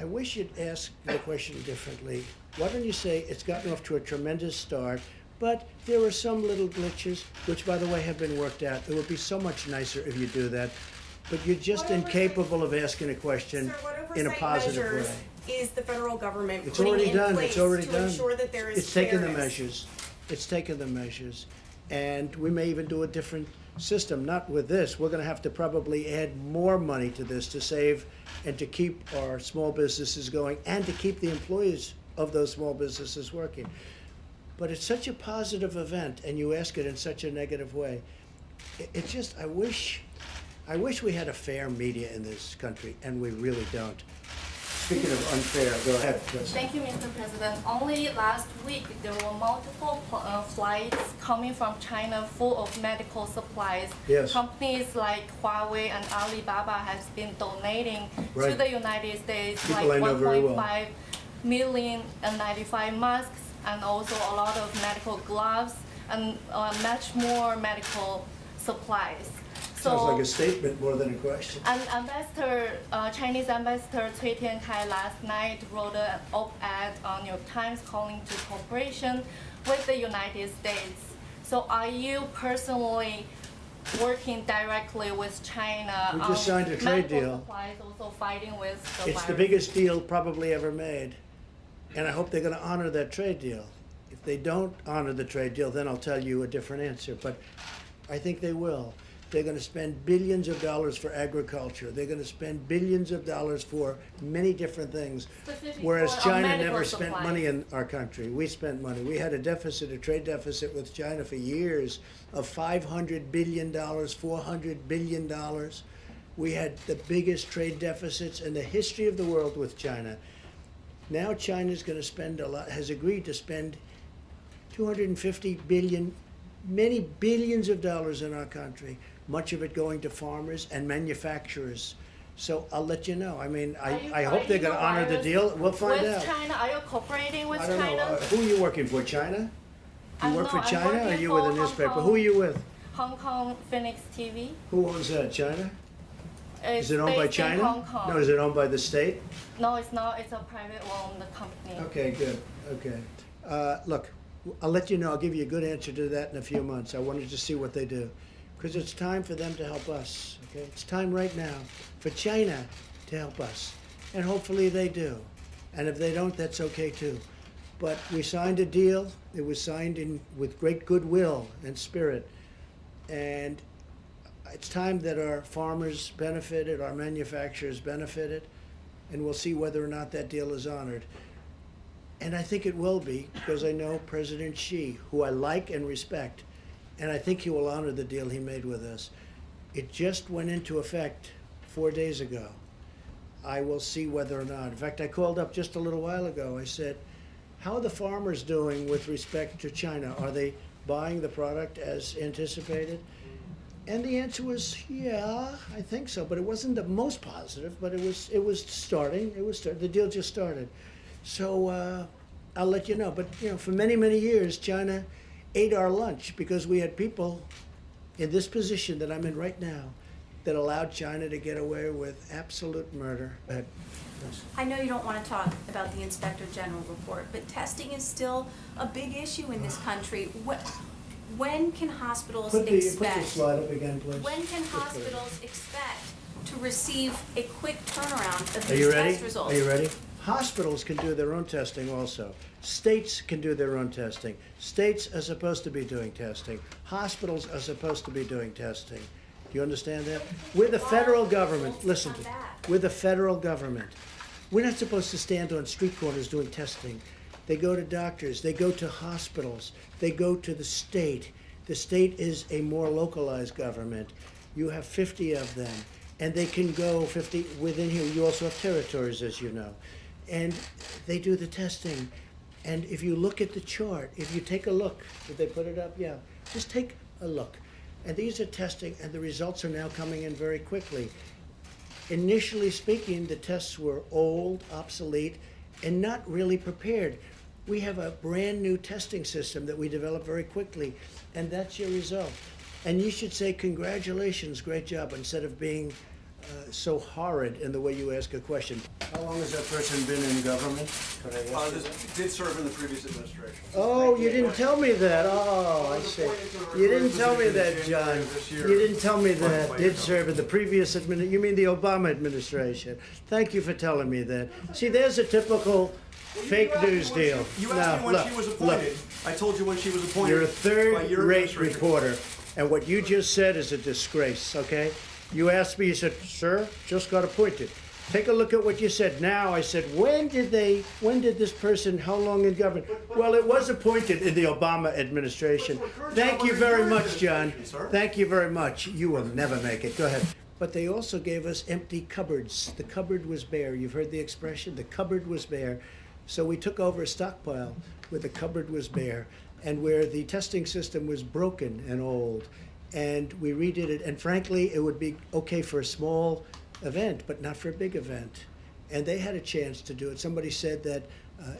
wish you'd ask the question differently. Why don't you say it's gotten off to a tremendous start, but there are some little glitches, which, by the way, have been worked out. It would be so much nicer if you do that. But you're just incapable of asking a question in a positive way. Is the federal government It's putting already in done. place It's already to done. ensure that there is It's taken the fairness? measures. It's taken the measures. And we may even do a different system, not with this. We're going to have to probably add more money to this to save and to keep our small businesses going and to keep the employees of those small businesses working. But it's such a positive event, and you ask it in such a negative way. It's just, I wish we had a fair media in this country, and we really don't. Speaking of unfair, go ahead, President. Thank you, Mr. President. Only last week, there were multiple flights coming from China full of medical supplies. Yes. Companies like Huawei and Alibaba has been donating to Right. the United States People like I know very well. 1.5 million N95 masks and also a lot of medical gloves and much more medical supplies. Sounds like a statement more than a question. And Chinese Ambassador Cui Tiankai last night wrote an op-ed on New York Times calling to cooperation with the United States. So are you personally working directly with China We just signed a trade medical deal. supplies, also fighting with the It's the virus? biggest deal probably ever made, and I hope they're going to honor that trade deal. If they don't honor the trade deal, then I'll tell you a different answer, but I think they will. They're going to spend billions of dollars for agriculture. They're going to spend billions of dollars for many different things, Specifically whereas for China medical never spent supplies. money in our country. We spent money. We had a deficit, a trade deficit with China for years of $500 billion, $400 billion. We had the biggest trade deficits in the history of the world with China. Now China's going to spend a lot, has agreed to spend 250 billion, many billions of dollars in our country, much of it going to farmers and manufacturers. So I'll let you know. I mean, I hope they're going to honor the deal. We'll find with out. China, are you cooperating with I don't know. China? Who are you working for? China? You work for I'm China, or are working you with a for Hong newspaper? Kong. Who are you with? Hong Kong Phoenix TV. Who owns that? China? It's Is it owned by based in China? Hong Kong. No, is it owned by the state? No, it's not. It's a private-owned company. Okay, good. Okay. Look, I'll let you know. I'll give you a good answer to that in a few months. I wanted to see what they do. Because it's time for them to help us, okay? It's time right now for China to help us. And hopefully they do. And if they don't, that's okay too. But we signed a deal. It was signed with great goodwill and spirit. And it's time that our farmers benefited, our manufacturers benefited, and we'll see whether or not that deal is honored. And I think it will be, because I know President Xi, who I like and respect, and I think he will honor the deal he made with us. It just went into effect 4 days ago. I will see whether or not. In fact, I called up just a little while ago. I said, how are the farmers doing with respect to China? Are they buying the product as anticipated? And the answer was, yeah, I think so. But it wasn't the most positive, but it was starting. The deal just started. So I'll let you know. But you know, for many, many years, China ate our lunch because we had people in this position that I'm in right now that allowed China to get away with absolute murder. Go ahead. Yes. I know you don't want to talk about the Inspector General report, but testing is still a big issue in this country. When can hospitals Put the expect? slide up again, please. When can Just put it. hospitals expect to receive a quick turnaround of Are you these ready? test results? Are you ready? Hospitals can do their own testing also. States can do their own testing. States are supposed to be doing testing. Hospitals are supposed to be doing testing. Do you understand that? We're the federal government. Listen to me. We're the federal government. We're not supposed to stand on street corners doing testing. They go to doctors. They go to hospitals. They go to the state. The state is a more localized government. You have 50 of them. And they can go 50 within here. You also have territories, as you know. And they do the testing. And if you look at the chart, if you take a look, did they put it up? Yeah. Just take a look. And these are testing, and the results are now coming in very quickly. Initially speaking, the tests were old, obsolete, and not really prepared. We have a brand new testing system that we developed very quickly, and that's your result. And you should say, congratulations, great job, instead of being so horrid in the way you ask a question. How long has that person been in government? Could I ask you that? Did serve in the previous administration. Oh, you didn't tell me that. Oh, I see. You didn't tell me that, John. You didn't tell me that. Did serve in the previous administration. You mean the Obama administration. Thank you for telling me that. See, there's a typical fake news deal. You asked me when she was appointed. I told you when she was appointed. You're a by your third-rate administration. reporter, and what you just said is a disgrace, okay? You asked me, you said, sir, just got appointed. Take a look at what you said. Now, I said, when did this person, how long in government? Well, it was appointed in the Obama administration. Thank you very much, John. Thank you very much. You will never make it. Go ahead. But they also gave us empty cupboards. The cupboard was bare. You've heard the expression? The cupboard was bare. So we took over a stockpile where the cupboard was bare and where the testing system was broken and old. And we redid it. And frankly, it would be okay for a small event, but not for a big event. And they had a chance to do it. Somebody said that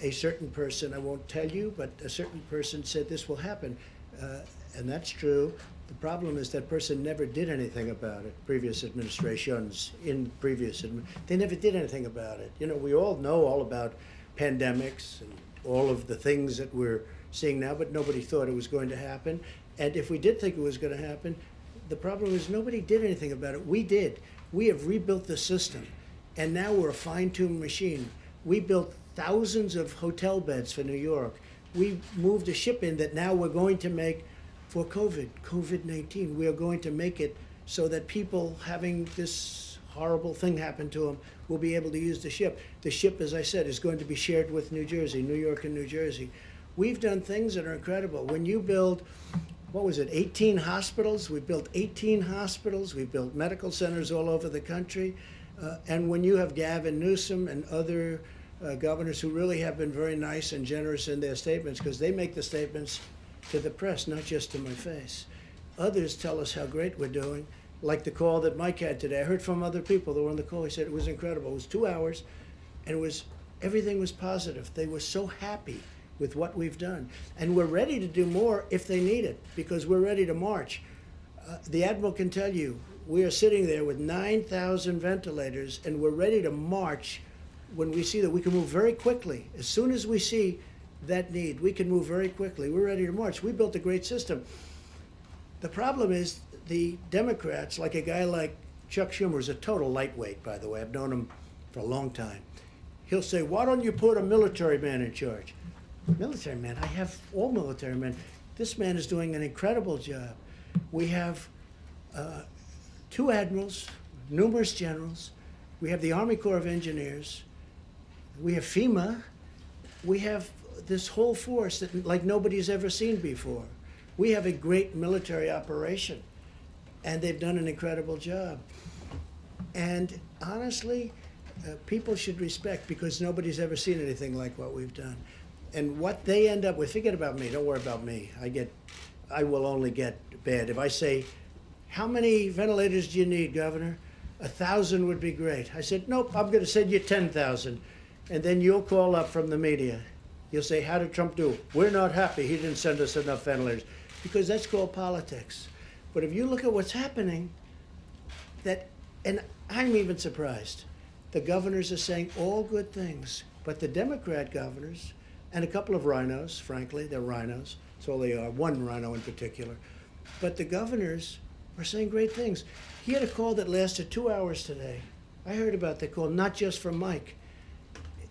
a certain person, I won't tell you, but a certain person said this will happen. And that's true. The problem is that person never did anything about it. Previous administrations, they never did anything about it. You know, we all know all about pandemics and all of the things that we're seeing now, but nobody thought it was going to happen. And if we did think it was going to happen, the problem is nobody did anything about it. We did. We have rebuilt the system, and now we're a fine-tuned machine. We built thousands of hotel beds for New York. We moved a ship in that now we're going to make for COVID-19. We are going to make it so that people having this horrible thing happen to them will be able to use the ship. The ship, as I said, is going to be shared with New Jersey, New York and New Jersey. We've done things that are incredible. When you build, 18 hospitals? We built 18 hospitals. We built medical centers all over the country. And when you have Gavin Newsom and other governors who really have been very nice and generous in their statements, because they make the statements to the press, not just to my face. Others tell us how great we're doing, like the call that Mike had today. I heard from other people that were on the call. He said it was incredible. It was 2 hours, and everything was positive. They were so happy with what we've done. And we're ready to do more if they need it, because we're ready to march. The Admiral can tell you, we are sitting there with 9,000 ventilators, and we're ready to march when we see that we can move very quickly. As soon as we see that need, we can move very quickly. We're ready to march. We built a great system. The problem is the Democrats, like a guy like Chuck Schumer, who's a total lightweight, by the way. I've known him for a long time. He'll say, why don't you put a military man in charge? Military man? I have all military men. This man is doing an incredible job. We have 2 admirals, numerous generals. We have the Army Corps of Engineers. We have FEMA. We have this whole force that like nobody's ever seen before. We have a great military operation, and they've done an incredible job. And honestly, people should respect, because nobody's ever seen anything like what we've done. And what they end up with, forget about me, don't worry about me. I will only get bad. If I say, how many ventilators do you need, Governor? 1,000 would be great. I said, nope, I'm gonna send you 10,000. And then you'll call up from the media. You'll say, how did Trump do? We're not happy, he didn't send us enough ventilators. Because that's called politics. But if you look at what's happening, and I'm even surprised, the governors are saying all good things, but the Democrat governors, and a couple of rhinos, frankly, they're rhinos, that's all they are, one rhino in particular, but the governors are saying great things. He had a call that lasted 2 hours today. I heard about the call, not just from Mike.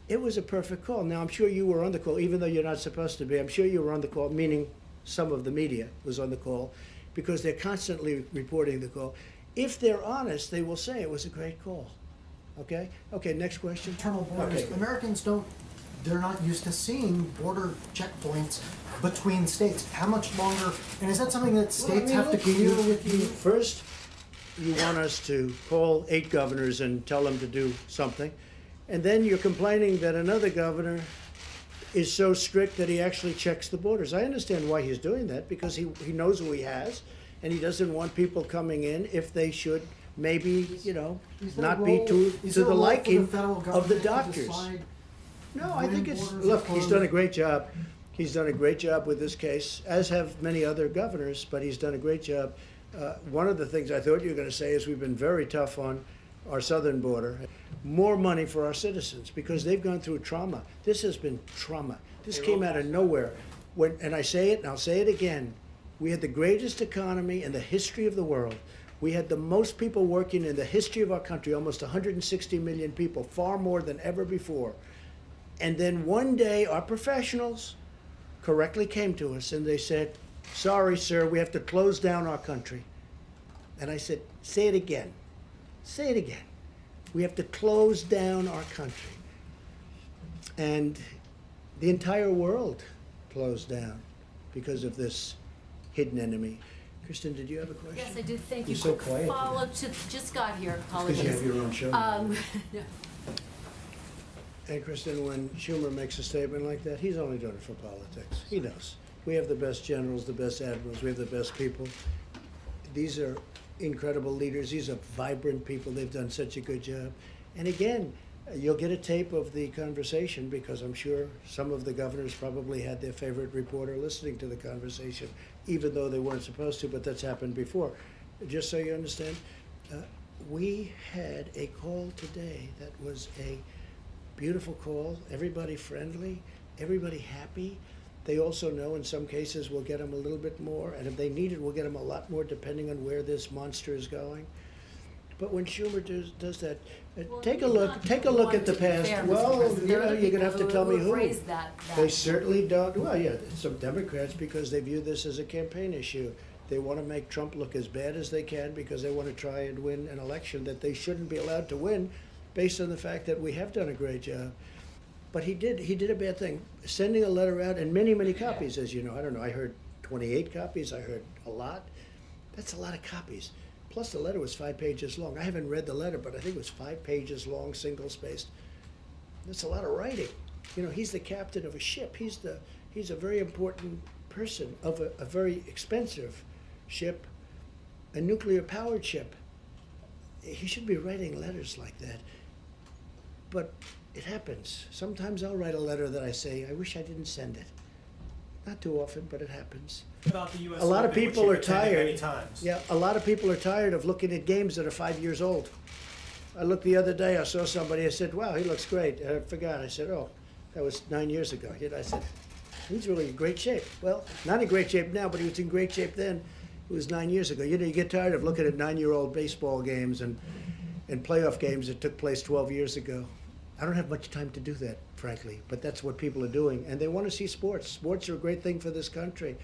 It was a perfect call. Now, I'm sure you were on the call, even though you're not supposed to be. I'm sure you were on the call, meaning some of the media was on the call, because they're constantly reporting the call. If they're honest, they will say it was a great call. Okay? Okay, next question. Internal borders. Okay. Americans they're not used to seeing border checkpoints between states. How much longer, and is that something that states have to clear with you? First, you want us to call 8 governors and tell them to do something. And then you're complaining that another governor is so strict that he actually checks the borders. I understand why he's doing that, because he knows who he has, and he doesn't want people coming in if they should maybe, not be to the liking of the doctors. No, I think he's done a great job. He's done a great job with this case, as have many other governors, but he's done a great job. One of the things I thought you were going to say is we've been very tough on our southern border, more money for our citizens because they've gone through trauma. This has been trauma. This came out of nowhere. And I say it, and I'll say it again, we had the greatest economy in the history of the world. We had the most people working in the history of our country, almost 160 million people, far more than ever before. And then one day, our professionals correctly came to us and they said, sorry, sir, we have to close down our country. And I said, say it again. Say it again. We have to close down our country. And the entire world closed down because of this hidden enemy. Kristen, did you have a question? Yes, I do. Thank you. You're so Quick quiet. follow-up to, just got here, Because you have apologies. your own show. No. And Kristen, when Schumer makes a statement like that, he's only doing it for politics. He knows. We have the best generals, the best admirals, we have the best people. These are incredible leaders. These are vibrant people. They've done such a good job. And again, you'll get a tape of the conversation because I'm sure some of the governors probably had their favorite reporter listening to the conversation, even though they weren't supposed to, but that's happened before. Just so you understand, we had a call today that was a beautiful call, everybody friendly, everybody happy. They also know in some cases we'll get them a little bit more, and if they need it, we'll get them a lot more depending on where this monster is going. But when Schumer does that, Well, take a he's look. not Take a the look one, at the to be past. fair, Mr. Well, President. you There are know, other you're gonna have to people tell me who who. raised that They issue. certainly don't. Well, yeah, some Democrats because they view this as a campaign issue. They want to make Trump look as bad as they can because they want to try and win an election that they shouldn't be allowed to win, based on the fact that we have done a great job. But he did a bad thing, sending a letter out and many copies, as you know. I don't know. I heard 28 copies. I heard a lot. That's a lot of copies. Plus, the letter was 5 pages long. I haven't read the letter, but I think it was 5 pages long, single-spaced. That's a lot of writing. You know, he's the captain of a ship. He's a very important person of a very expensive ship, a nuclear-powered ship. He should be writing letters like that. But it happens. Sometimes I'll write a letter that I say, I wish I didn't send it. Not too often, but it happens. About the US A lot of Open, which people you've are attended tired. many times. Yeah, a lot of people are tired of looking at games that are 5 years old. I looked the other day, I saw somebody, I said, wow, he looks great. I forgot. I said, oh, that was 9 years ago. I said, he's really in great shape. Well, not in great shape now, but he was in great shape then. It was 9 years ago. You know, you get tired of looking at 9-year-old baseball games and playoff games that took place 12 years ago. I don't have much time to do that, frankly, but that's what people are doing, and they want to see sports. Sports are a great thing for this country.